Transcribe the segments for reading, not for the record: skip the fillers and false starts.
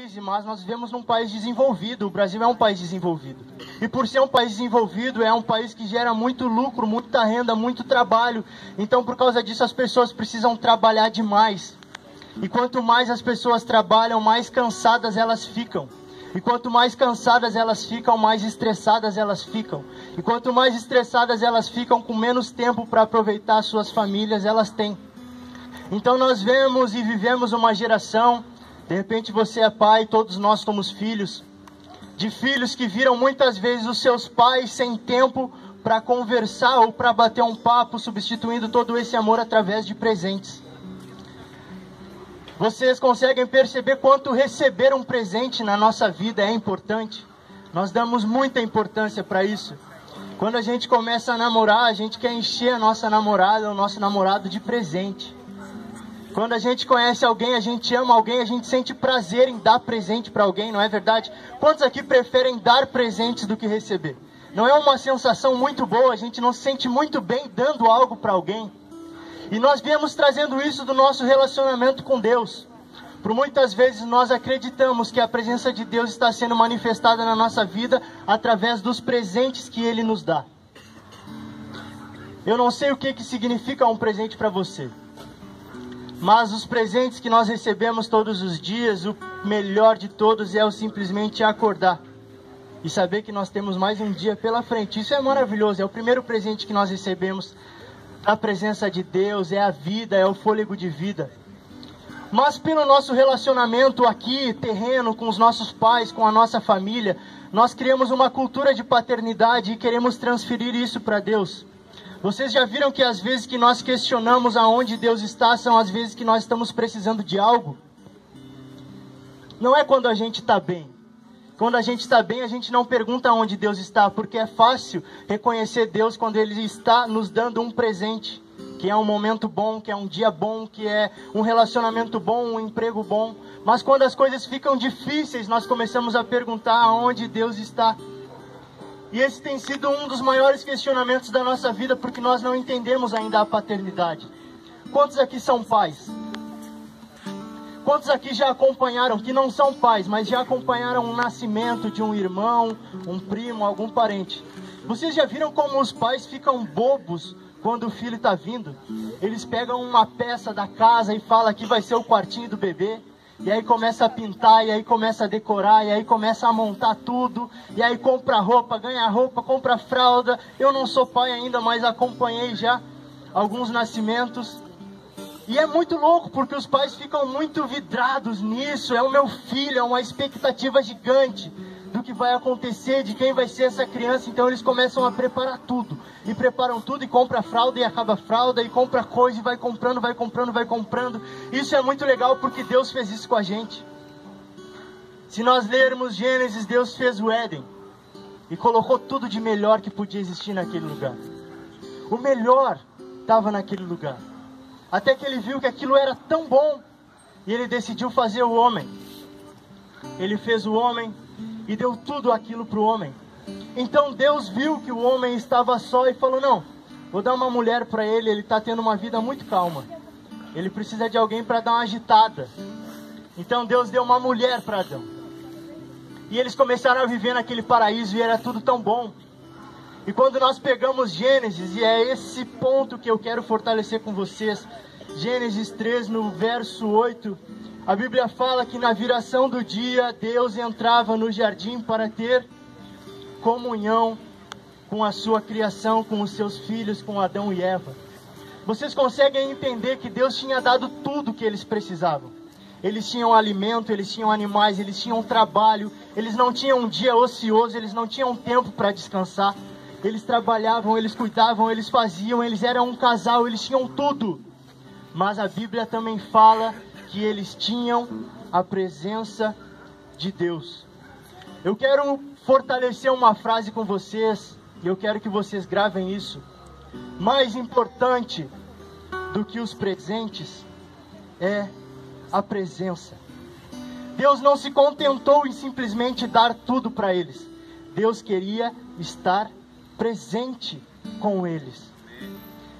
crise, mas nós vivemos num país desenvolvido. O Brasil é um país desenvolvido. E por ser um país desenvolvido, é um país que gera muito lucro, muita renda, muito trabalho. Então, por causa disso, as pessoas precisam trabalhar demais. E quanto mais as pessoas trabalham, mais cansadas elas ficam. E quanto mais cansadas elas ficam, mais estressadas elas ficam. E quanto mais estressadas elas ficam, com menos tempo para aproveitar suas famílias elas têm. Então nós vemos e vivemos uma geração, de repente você é pai, todos nós somos filhos, de filhos que viram muitas vezes os seus pais sem tempo para conversar ou para bater um papo, substituindo todo esse amor através de presentes. Vocês conseguem perceber quanto receber um presente na nossa vida é importante? Nós damos muita importância para isso. Quando a gente começa a namorar, a gente quer encher a nossa namorada ou nosso namorado de presente. Quando a gente conhece alguém, a gente ama alguém, a gente sente prazer em dar presente para alguém, não é verdade? Quantos aqui preferem dar presentes do que receber? Não é uma sensação muito boa, a gente não se sente muito bem dando algo para alguém? E nós viemos trazendo isso do nosso relacionamento com Deus. Por muitas vezes nós acreditamos que a presença de Deus está sendo manifestada na nossa vida através dos presentes que Ele nos dá. Eu não sei o que significa um presente para você. Mas os presentes que nós recebemos todos os dias, o melhor de todos é o simplesmente acordar. E saber que nós temos mais um dia pela frente. Isso é maravilhoso, é o primeiro presente que nós recebemos. A presença de Deus, é a vida, é o fôlego de vida. Mas pelo nosso relacionamento aqui, terreno, com os nossos pais, com a nossa família, nós criamos uma cultura de paternidade e queremos transferir isso para Deus. Vocês já viram que às vezes que nós questionamos aonde Deus está, são as vezes que nós estamos precisando de algo? Não é quando a gente está bem. Quando a gente está bem, a gente não pergunta onde Deus está, porque é fácil reconhecer Deus quando Ele está nos dando um presente, que é um momento bom, que é um dia bom, que é um relacionamento bom, um emprego bom. Mas quando as coisas ficam difíceis, nós começamos a perguntar aonde Deus está. E esse tem sido um dos maiores questionamentos da nossa vida, porque nós não entendemos ainda a paternidade. Quantos aqui são pais? Quantos aqui já acompanharam, que não são pais, mas já acompanharam o nascimento de um irmão, um primo, algum parente? Vocês já viram como os pais ficam bobos quando o filho está vindo? Eles pegam uma peça da casa e falam que vai ser o quartinho do bebê. E aí começa a pintar, e aí começa a decorar, e aí começa a montar tudo. E aí compra roupa, ganha roupa, compra fralda. Eu não sou pai ainda, mas acompanhei já alguns nascimentos. E é muito louco, porque os pais ficam muito vidrados nisso. É o meu filho, é uma expectativa gigante do que vai acontecer, de quem vai ser essa criança. Então eles começam a preparar tudo. E preparam tudo, e compra fralda, e acaba a fralda, e compra coisa, e vai comprando, vai comprando, vai comprando. Isso é muito legal, porque Deus fez isso com a gente. Se nós lermos Gênesis, Deus fez o Éden. E colocou tudo de melhor que podia existir naquele lugar. O melhor estava naquele lugar. Até que ele viu que aquilo era tão bom, e ele decidiu fazer o homem. Ele fez o homem e deu tudo aquilo para o homem. Então Deus viu que o homem estava só e falou: não, vou dar uma mulher para ele, ele está tendo uma vida muito calma. Ele precisa de alguém para dar uma agitada. Então Deus deu uma mulher para Adão. E eles começaram a viver naquele paraíso e era tudo tão bom. E quando nós pegamos Gênesis, e é esse ponto que eu quero fortalecer com vocês, Gênesis 3, no verso 8, a Bíblia fala que na viração do dia, Deus entrava no jardim para ter comunhão com a sua criação, com os seus filhos, com Adão e Eva. Vocês conseguem entender que Deus tinha dado tudo o que eles precisavam. Eles tinham alimento, eles tinham animais, eles tinham trabalho, eles não tinham um dia ocioso, eles não tinham tempo para descansar. Eles trabalhavam, eles cuidavam, eles faziam, eles eram um casal, eles tinham tudo. Mas a Bíblia também fala que eles tinham a presença de Deus. Eu quero fortalecer uma frase com vocês, e eu quero que vocês gravem isso. Mais importante do que os presentes é a presença. Deus não se contentou em simplesmente dar tudo para eles. Deus queria estar presente com eles.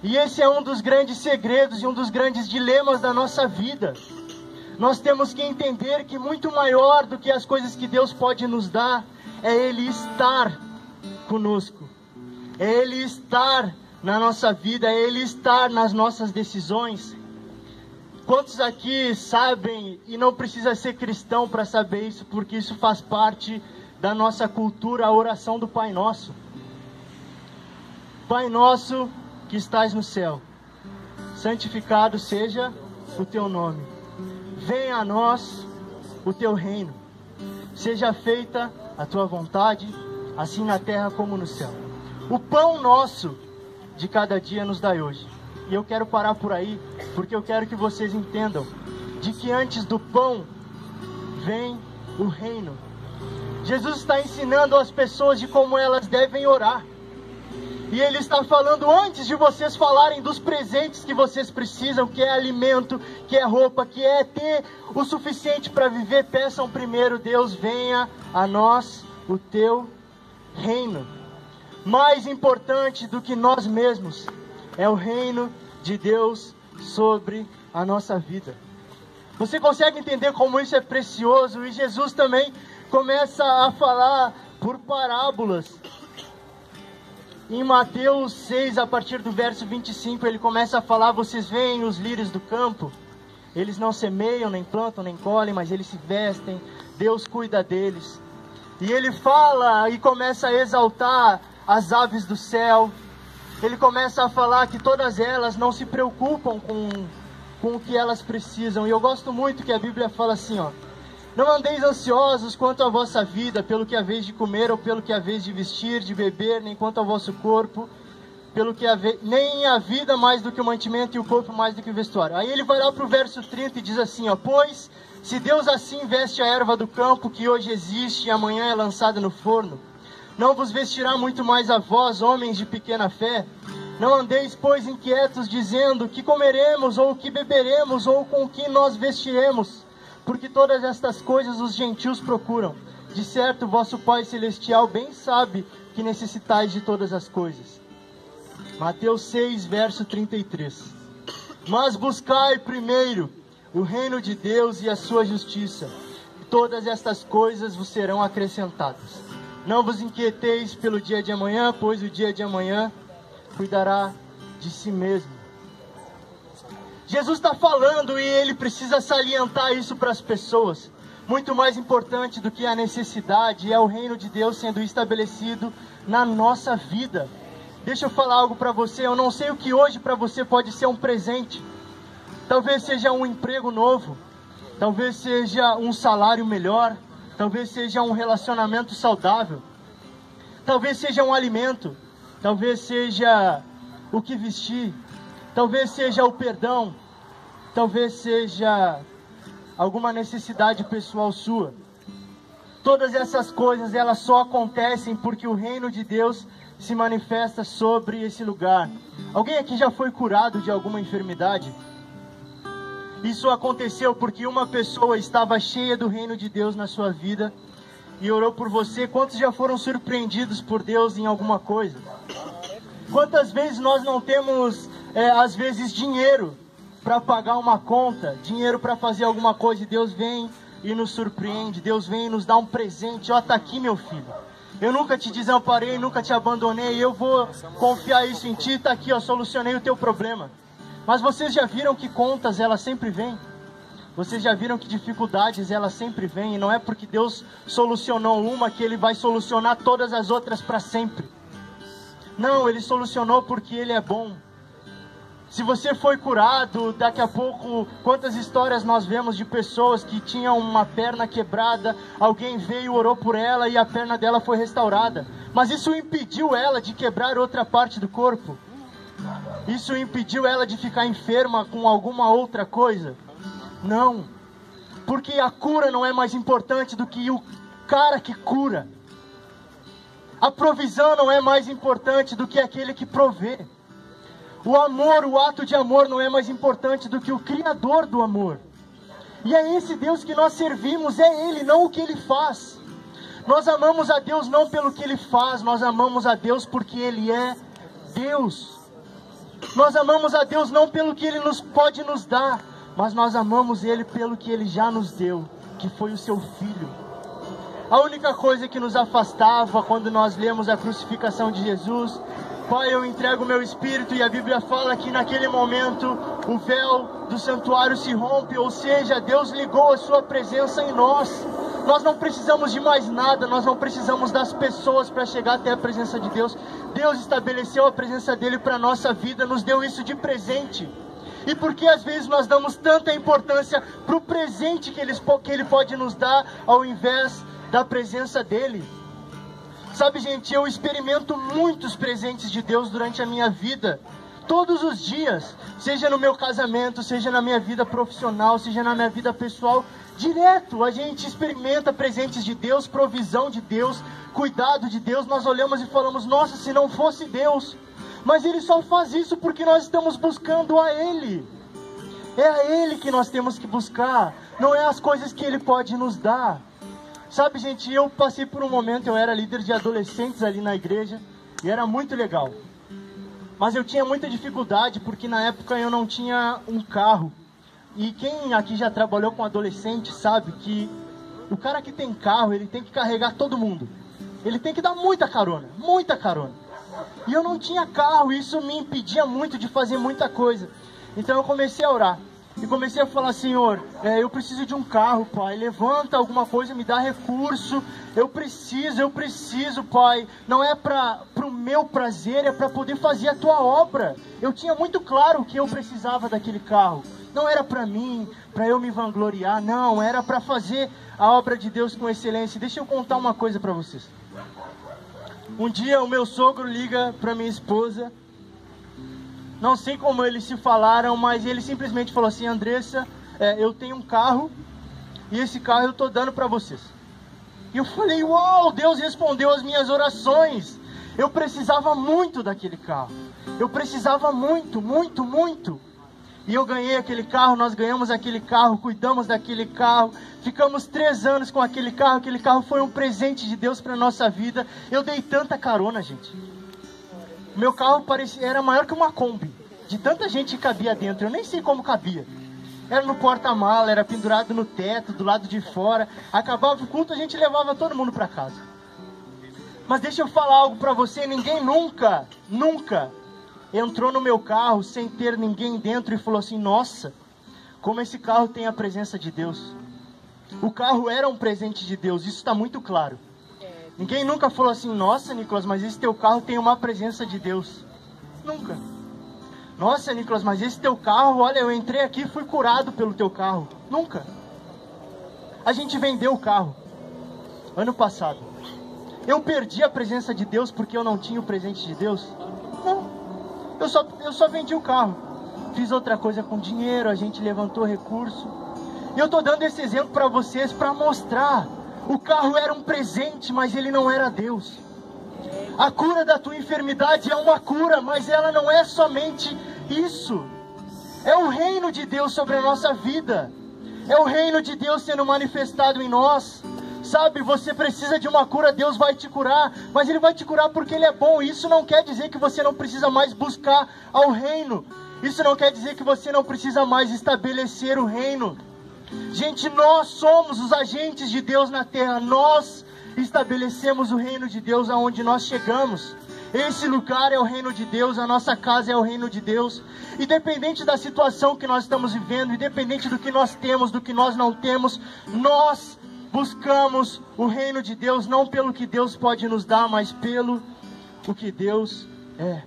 E esse é um dos grandes segredos e um dos grandes dilemas da nossa vida. Nós temos que entender que muito maior do que as coisas que Deus pode nos dar, é Ele estar conosco. É Ele estar na nossa vida, é Ele estar nas nossas decisões. Quantos aqui sabem, e não precisa ser cristão para saber isso, porque isso faz parte da nossa cultura, a oração do Pai Nosso. Pai nosso que estás no céu, santificado seja o teu nome. Venha a nós o teu reino. Seja feita a tua vontade, assim na terra como no céu. O pão nosso de cada dia nos dai hoje. E eu quero parar por aí, porque eu quero que vocês entendam de que antes do pão vem o reino. Jesus está ensinando as pessoas de como elas devem orar. E Ele está falando antes de vocês falarem dos presentes que vocês precisam, que é alimento, que é roupa, que é ter o suficiente para viver. Peçam primeiro: Deus, venha a nós o teu reino. Mais importante do que nós mesmos é o reino de Deus sobre a nossa vida. Você consegue entender como isso é precioso? E Jesus também começa a falar por parábolas. Em Mateus 6, a partir do verso 25, ele começa a falar: vocês veem os lírios do campo? Eles não semeiam, nem plantam, nem colhem, mas eles se vestem. Deus cuida deles. E ele fala e começa a exaltar as aves do céu. Ele começa a falar que todas elas não se preocupam com o que elas precisam. E eu gosto muito que a Bíblia fala assim, ó: não andeis ansiosos quanto à vossa vida, pelo que haveis de comer ou pelo que haveis de vestir, de beber, nem quanto ao vosso corpo, pelo que nem a vida mais do que o mantimento e o corpo mais do que o vestuário. Aí ele vai lá para o verso 30 e diz assim, ó: pois se Deus assim veste a erva do campo, que hoje existe e amanhã é lançada no forno, não vos vestirá muito mais a vós, homens de pequena fé? Não andeis, pois, inquietos, dizendo: que comeremos, ou que beberemos, ou com que nós vestiremos? Porque todas estas coisas os gentios procuram. De certo, vosso Pai Celestial bem sabe que necessitais de todas as coisas. Mateus 6, verso 33. Mas buscai primeiro o reino de Deus e a sua justiça, e todas estas coisas vos serão acrescentadas. Não vos inquieteis pelo dia de amanhã, pois o dia de amanhã cuidará de si mesmo. Jesus está falando e ele precisa salientar isso para as pessoas. Muito mais importante do que a necessidade é o reino de Deus sendo estabelecido na nossa vida. Deixa eu falar algo para você. Eu não sei o que hoje para você pode ser um presente. Talvez seja um emprego novo. Talvez seja um salário melhor. Talvez seja um relacionamento saudável. Talvez seja um alimento. Talvez seja o que vestir. Talvez seja o perdão. Talvez seja alguma necessidade pessoal sua. Todas essas coisas, elas só acontecem porque o reino de Deus se manifesta sobre esse lugar. Alguém aqui já foi curado de alguma enfermidade? Isso aconteceu porque uma pessoa estava cheia do reino de Deus na sua vida e orou por você. Quantos já foram surpreendidos por Deus em alguma coisa? Quantas vezes nós não temos, às vezes, dinheiro para pagar uma conta, dinheiro para fazer alguma coisa, e Deus vem e nos surpreende, Deus vem e nos dá um presente. Ó, está aqui, meu filho, eu nunca te desamparei, nunca te abandonei, eu vou confiar isso em ti, está aqui, ó, solucionei o teu problema. Mas vocês já viram que contas, elas sempre vêm? Vocês já viram que dificuldades, elas sempre vêm? E não é porque Deus solucionou uma que Ele vai solucionar todas as outras para sempre. Não, Ele solucionou porque Ele é bom. Se você foi curado, daqui a pouco, quantas histórias nós vemos de pessoas que tinham uma perna quebrada, alguém veio, orou por ela e a perna dela foi restaurada. Mas isso impediu ela de quebrar outra parte do corpo? Isso impediu ela de ficar enferma com alguma outra coisa? Não, porque a cura não é mais importante do que o cara que cura. A provisão não é mais importante do que aquele que provê. O amor, o ato de amor não é mais importante do que o Criador do amor. E é esse Deus que nós servimos, é Ele, não o que Ele faz. Nós amamos a Deus não pelo que Ele faz, nós amamos a Deus porque Ele é Deus. Nós amamos a Deus não pelo que Ele pode nos dar, mas nós amamos Ele pelo que Ele já nos deu, que foi o seu Filho. A única coisa que nos afastava quando nós lemos a crucificação de Jesus: Pai, eu entrego o meu espírito, e a Bíblia fala que naquele momento o véu do santuário se rompe, ou seja, Deus ligou a sua presença em nós. Nós não precisamos de mais nada, nós não precisamos das pessoas para chegar até a presença de Deus. Deus estabeleceu a presença dEle para a nossa vida, nos deu isso de presente. E por que às vezes nós damos tanta importância para o presente que Ele pode nos dar, ao invés da presença dEle? Sabe, gente, eu experimento muitos presentes de Deus durante a minha vida, todos os dias, seja no meu casamento, seja na minha vida profissional, seja na minha vida pessoal. Direto a gente experimenta presentes de Deus, provisão de Deus, cuidado de Deus. Nós olhamos e falamos: nossa, se não fosse Deus. Mas Ele só faz isso porque nós estamos buscando a Ele. É a Ele que nós temos que buscar, não é as coisas que Ele pode nos dar. Sabe, gente, eu passei por um momento, eu era líder de adolescentes ali na igreja, e era muito legal. Mas eu tinha muita dificuldade, porque na época eu não tinha um carro. E quem aqui já trabalhou com adolescente sabe que o cara que tem carro, ele tem que carregar todo mundo. Ele tem que dar muita carona, muita carona. E eu não tinha carro, e isso me impedia muito de fazer muita coisa. Então eu comecei a orar. E comecei a falar: Senhor, eu preciso de um carro, Pai. Levanta alguma coisa, me dá recurso. Eu preciso, Pai. Não é para o meu prazer, é para poder fazer a Tua obra. Eu tinha muito claro que eu precisava daquele carro. Não era para mim, para eu me vangloriar. Não, era para fazer a obra de Deus com excelência. Deixa eu contar uma coisa para vocês. Um dia o meu sogro liga para minha esposa. Não sei como eles se falaram, mas ele simplesmente falou assim: Andressa, eu tenho um carro, e esse carro eu estou dando para vocês. E eu falei: uau, Deus respondeu as minhas orações. Eu precisava muito daquele carro. Eu precisava muito, muito, muito. E eu ganhei aquele carro, nós ganhamos aquele carro, cuidamos daquele carro. Ficamos 3 anos com aquele carro foi um presente de Deus para a nossa vida. Eu dei tanta carona, gente. Meu carro era maior que uma Kombi, de tanta gente que cabia dentro. Eu nem sei como cabia. Era no porta-mala, era pendurado no teto, do lado de fora. Acabava o culto, a gente levava todo mundo para casa. Mas deixa eu falar algo para você: ninguém nunca entrou no meu carro sem ter ninguém dentro e falou assim: nossa, como esse carro tem a presença de Deus. O carro era um presente de Deus, isso está muito claro. Ninguém nunca falou assim: nossa, Nicolas, mas esse teu carro tem uma presença de Deus. Nunca. Nossa, Nicolas, mas esse teu carro, olha, eu entrei aqui e fui curado pelo teu carro. Nunca. A gente vendeu o carro ano passado. Eu perdi a presença de Deus porque eu não tinha o presente de Deus? Não. Eu só vendi o carro. Fiz outra coisa com dinheiro, a gente levantou recurso. E eu estou dando esse exemplo para vocês para mostrar. O carro era um presente, mas ele não era Deus. A cura da tua enfermidade é uma cura, mas ela não é somente isso. É o reino de Deus sobre a nossa vida. É o reino de Deus sendo manifestado em nós. Sabe, você precisa de uma cura, Deus vai te curar. Mas Ele vai te curar porque Ele é bom. Isso não quer dizer que você não precisa mais buscar ao reino. Isso não quer dizer que você não precisa mais estabelecer o reino. Gente, nós somos os agentes de Deus na terra. Nós estabelecemos o reino de Deus aonde nós chegamos. Esse lugar é o reino de Deus, a nossa casa é o reino de Deus. Independente da situação que nós estamos vivendo, independente do que nós temos, do que nós não temos, nós buscamos o reino de Deus, não pelo que Deus pode nos dar, mas pelo o que Deus é.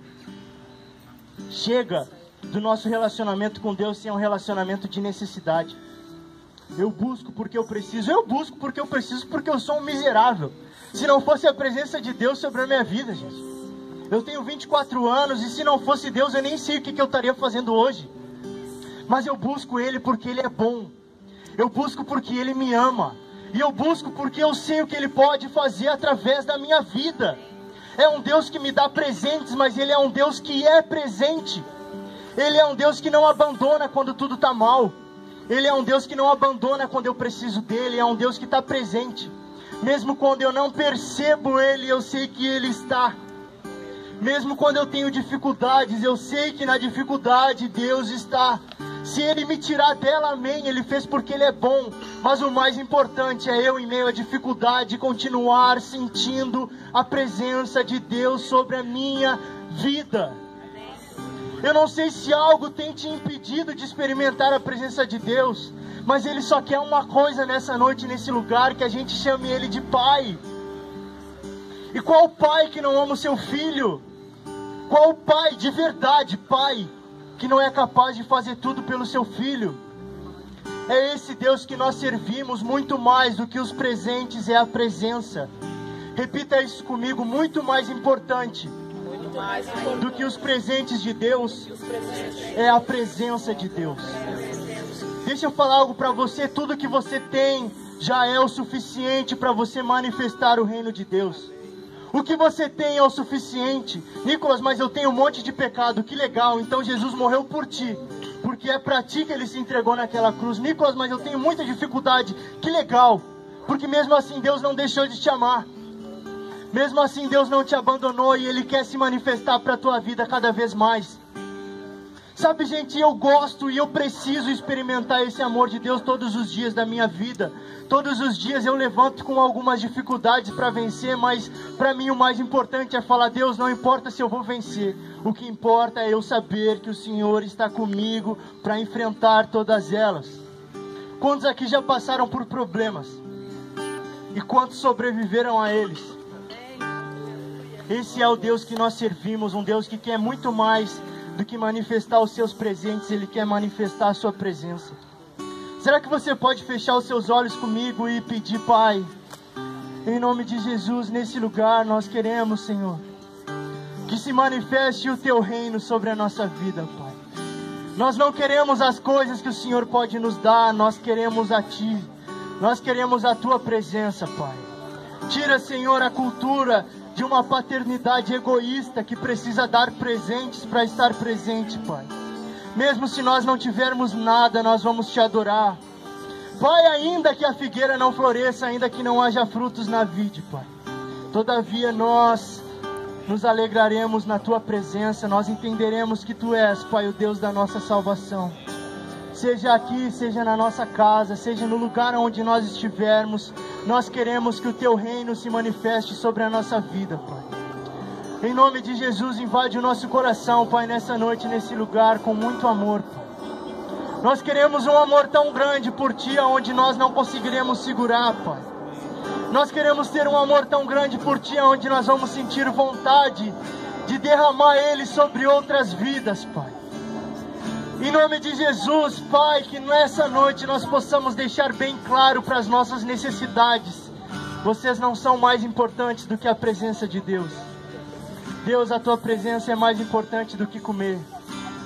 Chega do nosso relacionamento com Deus ser um relacionamento de necessidade. Eu busco porque eu preciso. Eu busco porque eu preciso, porque eu sou um miserável. Se não fosse a presença de Deus sobre a minha vida, gente. Eu tenho 24 anos e se não fosse Deus eu nem sei o que eu estaria fazendo hoje. Mas eu busco Ele porque Ele é bom. Eu busco porque Ele me ama. E eu busco porque eu sei o que Ele pode fazer através da minha vida. É um Deus que me dá presentes, mas Ele é um Deus que é presente. Ele é um Deus que não abandona quando tudo está mal. Ele é um Deus que não abandona quando eu preciso dEle. É um Deus que está presente. Mesmo quando eu não percebo Ele, eu sei que Ele está. Mesmo quando eu tenho dificuldades, eu sei que na dificuldade Deus está. Se Ele me tirar dela, amém, Ele fez porque Ele é bom. Mas o mais importante é eu, em meio à dificuldade, continuar sentindo a presença de Deus sobre a minha vida. Eu não sei se algo tem te impedido de experimentar a presença de Deus, mas Ele só quer uma coisa nessa noite, nesse lugar, que a gente chame Ele de Pai. E qual pai que não ama o seu filho? Qual pai de verdade, pai, que não é capaz de fazer tudo pelo seu filho? É esse Deus que nós servimos. Muito mais do que os presentes é a presença. Repita isso comigo: muito mais importante do que os presentes de Deus é a presença de Deus. Deixa eu falar algo para você: tudo que você tem já é o suficiente para você manifestar o reino de Deus. O que você tem é o suficiente. Nicolas, mas eu tenho um monte de pecado. Que legal, então Jesus morreu por ti, porque é para ti que Ele se entregou naquela cruz. Nicolas, mas eu tenho muita dificuldade. Que legal, porque mesmo assim Deus não deixou de te amar. Mesmo assim Deus não te abandonou e Ele quer se manifestar para a tua vida cada vez mais. Sabe, gente, eu gosto e eu preciso experimentar esse amor de Deus todos os dias da minha vida. Todos os dias eu levanto com algumas dificuldades para vencer, mas para mim o mais importante é falar: Deus, não importa se eu vou vencer. O que importa é eu saber que o Senhor está comigo para enfrentar todas elas. Quantos aqui já passaram por problemas? E quantos sobreviveram a eles? Esse é o Deus que nós servimos, um Deus que quer muito mais do que manifestar os seus presentes. Ele quer manifestar a sua presença. Será que você pode fechar os seus olhos comigo e pedir: Pai, em nome de Jesus, nesse lugar nós queremos, Senhor, que se manifeste o Teu reino sobre a nossa vida, Pai. Nós não queremos as coisas que o Senhor pode nos dar, nós queremos a Ti. Nós queremos a Tua presença, Pai. Tira, Senhor, a cultura de uma paternidade egoísta que precisa dar presentes para estar presente, Pai. Mesmo se nós não tivermos nada, nós vamos Te adorar. Pai, ainda que a figueira não floresça, ainda que não haja frutos na vide, Pai, todavia nós nos alegraremos na Tua presença. Nós entenderemos que Tu és, Pai, o Deus da nossa salvação. Seja aqui, seja na nossa casa, seja no lugar onde nós estivermos, nós queremos que o Teu reino se manifeste sobre a nossa vida, Pai. Em nome de Jesus, invade o nosso coração, Pai, nessa noite, nesse lugar, com muito amor, Pai. Nós queremos um amor tão grande por Ti, onde nós não conseguiremos segurar, Pai. Nós queremos ter um amor tão grande por Ti, onde nós vamos sentir vontade de derramar Ele sobre outras vidas, Pai. Em nome de Jesus, Pai, que nessa noite nós possamos deixar bem claro para as nossas necessidades: vocês não são mais importantes do que a presença de Deus. Deus, a Tua presença é mais importante do que comer.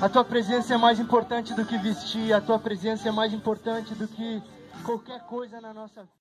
A Tua presença é mais importante do que vestir. A Tua presença é mais importante do que qualquer coisa na nossa vida.